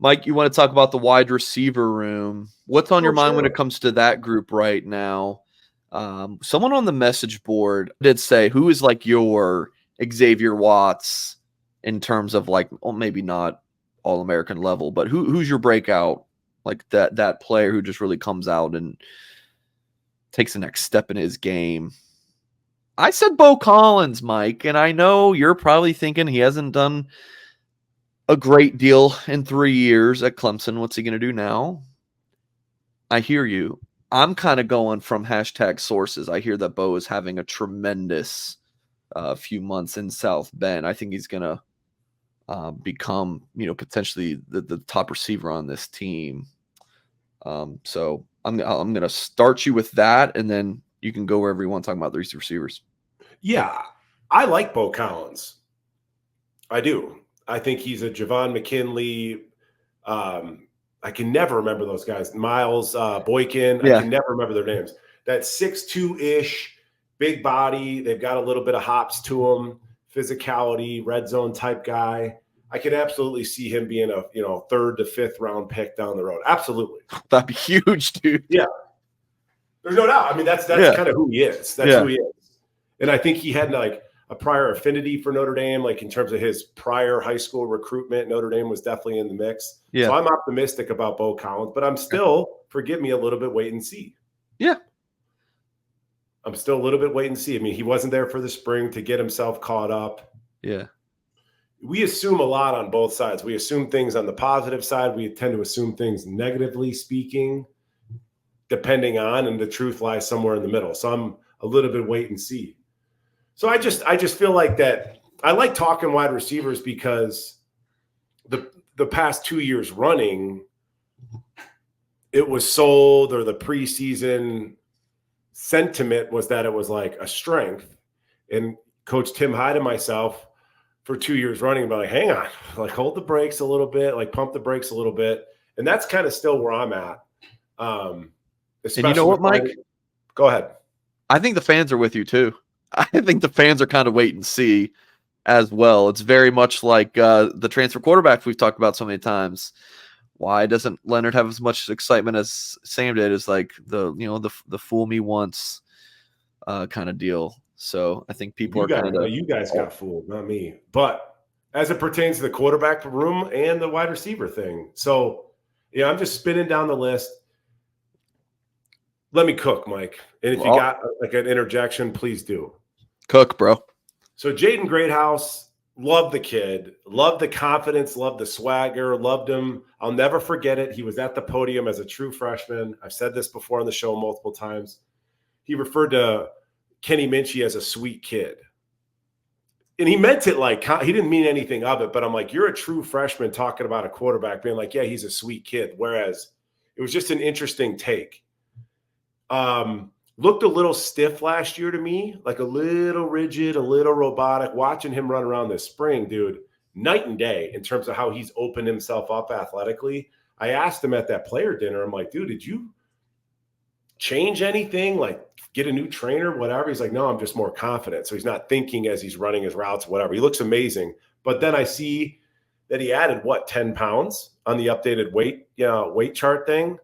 Mike, you want to talk about the wide receiver room? What's on your mind when Sure. it comes to that group right now? Someone on the message board did say, who is like your Xavier Watts in terms of like, well, maybe not All-American level, but who's your breakout, like that player who just really comes out and takes the next step in his game? I said Beaux Collins, Mike, and I know you're probably thinking he hasn't done a great deal in 3 years at Clemson. What's he going to do now? I hear you. I'm kind of going from hashtag sources. I hear that Beaux is having a tremendous few months in South Bend. I think he's going to become, potentially the top receiver on this team. So I'm going to start you with that, and then you can go wherever you want talking about these receivers. Yeah, I like Beaux Collins. I do. I think he's a Javon McKinley. I can never remember those guys. Miles Boykin. Yeah. I can never remember their names. That 6'2"-ish, big body. They've got a little bit of hops to them, physicality, red zone type guy. I can absolutely see him being a 3rd to 5th round pick down the road. Absolutely. That'd be huge, dude. Yeah. There's no doubt. I mean, that's kind of who he is. That's who he is. And I think he had like a prior affinity for Notre Dame, like in terms of his prior high school recruitment. Notre Dame was definitely in the mix. Yeah. So I'm optimistic about Beaux Collins, but I'm still, forgive me, a little bit wait and see. Yeah. I'm still a little bit wait and see. I mean, he wasn't there for the spring to get himself caught up. Yeah. We assume a lot on both sides. We assume things on the positive side. We tend to assume things negatively speaking, depending on, and the truth lies somewhere in the middle. So I'm a little bit wait and see. So I just feel like that. I like talking wide receivers because the past 2 years running, it was sold, or the preseason sentiment was that it was like a strength. And Coach Tim Hyde and myself for 2 years running, but like, hang on, like hold the brakes a little bit, like pump the brakes a little bit. And that's kind of still where I'm at. And you know what, Mike? Go ahead. I think the fans are with you too. I think the fans are kind of wait and see as well. It's very much like the transfer quarterbacks we've talked about so many times. Why doesn't Leonard have as much excitement as Sam did? Is like the fool me once kind of deal. So I think people are kind of you guys got fooled, not me. But as it pertains to the quarterback room and the wide receiver thing, so I'm just spinning down the list. Let me cook, Mike. And if you got like an interjection, please do. Cook, bro. So Jaden Greathouse, loved the kid, loved the confidence, loved the swagger, loved him. I'll never forget it. He was at the podium as a true freshman. I've said this before on the show multiple times. He referred to Kenny Minchie as a sweet kid. And he meant it like, he didn't mean anything of it, but I'm like, you're a true freshman talking about a quarterback being like, yeah, he's a sweet kid. Whereas it was just an interesting take. Looked a little stiff last year to me, like a little rigid, a little robotic. Watching him run around this spring, dude, night and day in terms of how he's opened himself up athletically. I asked him at that player dinner, I'm like, dude, did you change anything? Like get a new trainer, whatever? He's like, no, I'm just more confident. So he's not thinking as he's running his routes, whatever. He looks amazing. But then I see that he added 10 pounds on the updated weight chart thing.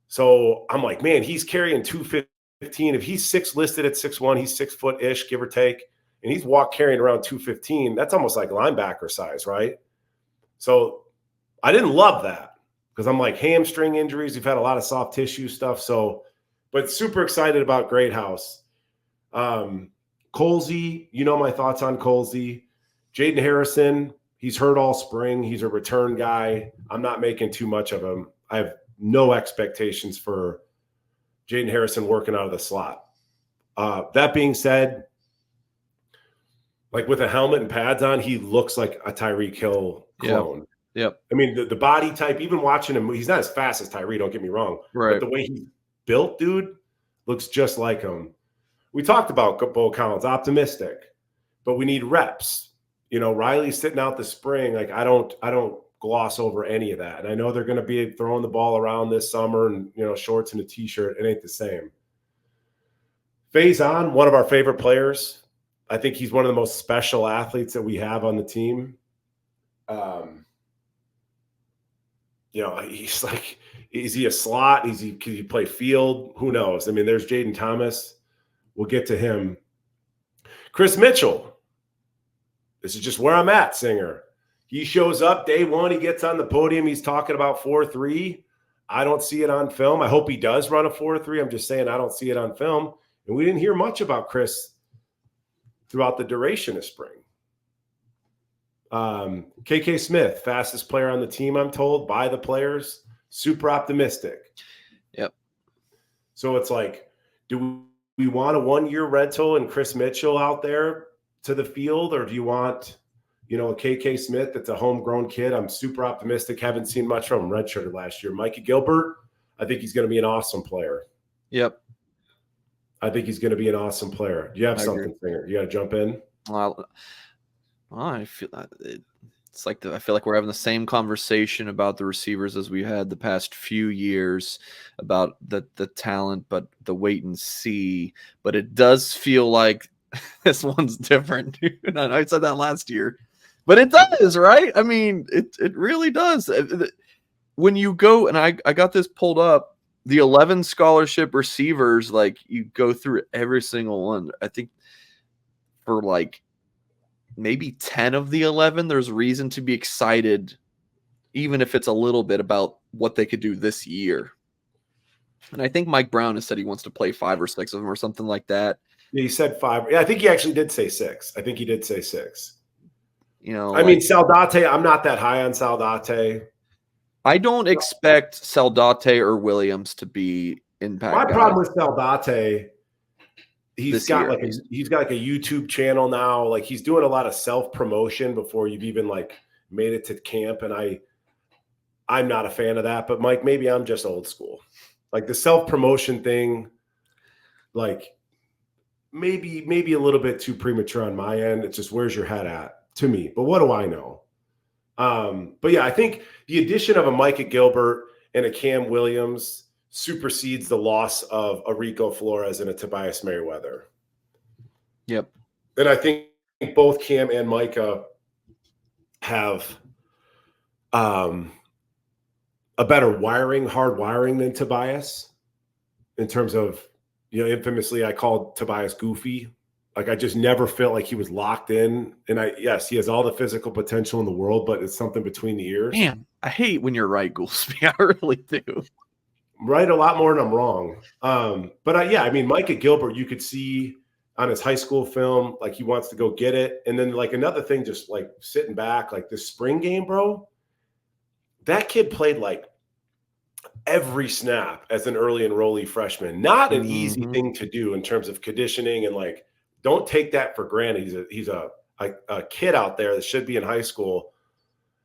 So I'm like, man, he's carrying 215. If he's listed at 6'1", he's 6 foot-ish, give or take, and he's carrying around 215. That's almost like linebacker size, right? So I didn't love that because I'm like hamstring injuries. We've had a lot of soft tissue stuff. So, but super excited about Greathouse. Colsey, my thoughts on Colsey. Jaden Harrison, he's hurt all spring. He's a return guy. I'm not making too much of him. I have no expectations for Jaden Harrison working out of the slot. That being said, like with a helmet and pads on, he looks like a Tyreek Hill clone. Yep. I mean, the body type, even watching him, he's not as fast as Tyree, don't get me wrong. Right. But the way he's built, dude, looks just like him. We talked about Beaux Collins, optimistic, but we need reps. Riley's sitting out the spring. Like I don't gloss over any of that. And I know they're going to be throwing the ball around this summer and, shorts and a t-shirt. It ain't the same. Faison, one of our favorite players. I think he's one of the most special athletes that we have on the team. he's like, is he a slot? Can he play field? Who knows? I mean, there's Jaden Thomas. We'll get to him. Kris Mitchell. This is just where I'm at, Singer. He shows up day one. He gets on the podium. He's talking about 4.3. I don't see it on film. I hope he does run a 4.3. I'm just saying I don't see it on film. And we didn't hear much about Kris throughout the duration of spring. KK Smith, fastest player on the team, I'm told, by the players. Super optimistic. Yep. So it's like, do we want a 1-year rental and Kris Mitchell out there to the field, or do you want, a KK Smith that's a homegrown kid? I'm super optimistic. Haven't seen much from him. Redshirted last year. Micah Gilbert, I think he's going to be an awesome player. Yep. I think he's going to be an awesome player. Do you have something, Singer? You got to jump in? Well, I feel it's like I feel like we're having the same conversation about the receivers as we had the past few years about the talent, but the wait and see. But it does feel like this one's different. I know I said that last year, but it does, right? I mean, it really does. When you go, and I got this pulled up, the 11 scholarship receivers, like you go through every single one. I think for like maybe 10 of the 11, there's reason to be excited, even if it's a little bit about what they could do this year. And I think Mike Brown has said he wants to play 5 or 6 of them or something like that. Yeah, he said 5. Yeah, I think he actually did say 6. I think he did say 6. I mean, Saldate, I'm not that high on Saldate. I don't expect Saldate or Williams to be impact My guys. problem with Saldate, he's got like a YouTube channel now. Like he's doing a lot of self-promotion before you've even like made it to camp. And I'm not a fan of that, but Mike, maybe I'm just old school. Like the self-promotion thing, like maybe a little bit too premature on my end. It's just, where's your head at to me? But what do I know? But yeah, I think the addition of a Micah Gilbert and a Cam Williams supersedes the loss of a Rico Flores and a Tobias Merriweather. Yep. And I think both Cam and Micah have a better hard wiring than Tobias in terms of, infamously I called Tobias goofy. Like I just never felt like he was locked in. And yes, he has all the physical potential in the world, but it's something between the ears. Man, I hate when you're right, Goolsby. I really do. Right, a lot more than I'm wrong. But I mean, Micah Gilbert, you could see on his high school film, like he wants to go get it. And then like another thing, just like sitting back, like this spring game, bro, that kid played like every snap as an early enrollee freshman. Not an easy thing to do in terms of conditioning, and like, don't take that for granted. He's a kid out there that should be in high school,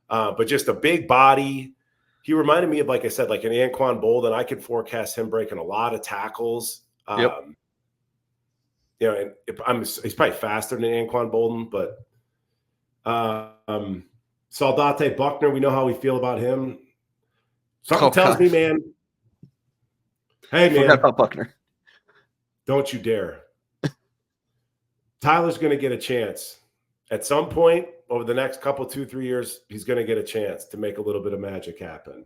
but just a big body. He reminded me of, like I said, like an Anquan Bolden. I could forecast him breaking a lot of tackles. Yep. And he's probably faster than Anquan Bolden, but Saldate Buckner, we know how we feel about him. Something tells me, man. Hey, man. Forgot about Buckner. Don't you dare. Tyler's going to get a chance. At some point over the next couple, 2-3 years, he's going to get a chance to make a little bit of magic happen.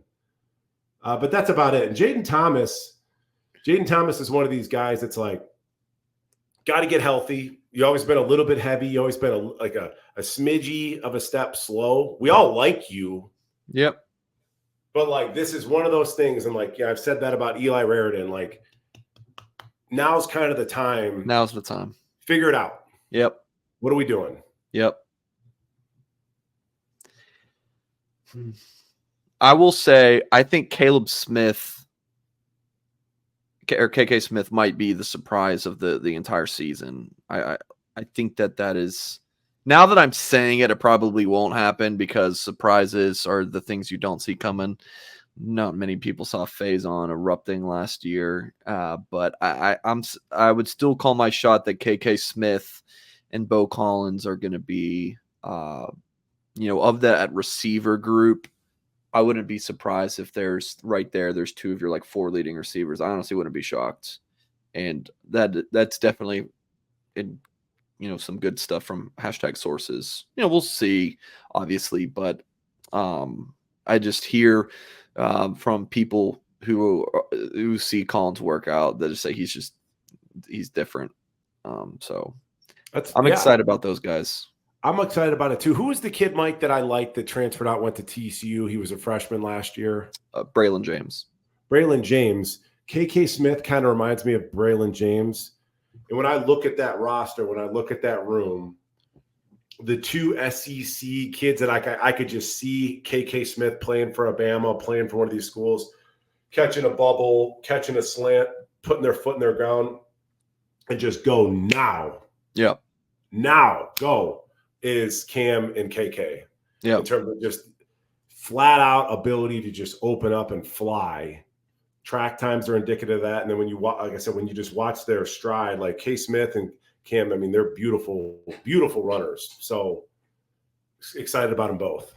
But that's about it. And Jaden Thomas is one of these guys that's like, got to get healthy. You always been a little bit heavy. You always been a smidgy of a step slow. We all like you. Yep. But like, this is one of those things. And like, I've said that about Eli Raridan. Like, now's kind of the time. Now's the time. Figure it out. Yep. What are we doing? Yep. I will say, I think Caleb Smith or KK Smith might be the surprise of the entire season. I think that is, now that I'm saying it, it probably won't happen because surprises are the things you don't see coming. Not many people saw Faison erupting last year, but I would still call my shot that KK Smith and Beaux Collins are going to be, of that receiver group. I wouldn't be surprised if there's 2 of your like 4 leading receivers. I honestly wouldn't be shocked, and that's definitely some good stuff from #sources. We'll see, obviously, but I just hear from people who see Collins work out that just say he's different. So I'm excited about those guys. I'm excited about it too. Who was the kid, Mike, that I liked that transferred out, went to TCU? He was a freshman last year. Braylon James. Braylon James. KK Smith kind of reminds me of Braylon James. And when I look at that roster, when I look at that room, the two SEC kids that I could just see KK Smith playing for Alabama, playing for one of these schools, catching a bubble, catching a slant, putting their foot in their ground, and just go now. Yeah. Now go is Cam and KK. Yeah. In terms of just flat out ability to just open up and fly. Track times are indicative of that. And then when you, like I said, when you just watch their stride, like K Smith and Cam, I mean, they're beautiful, beautiful runners. So excited about them both.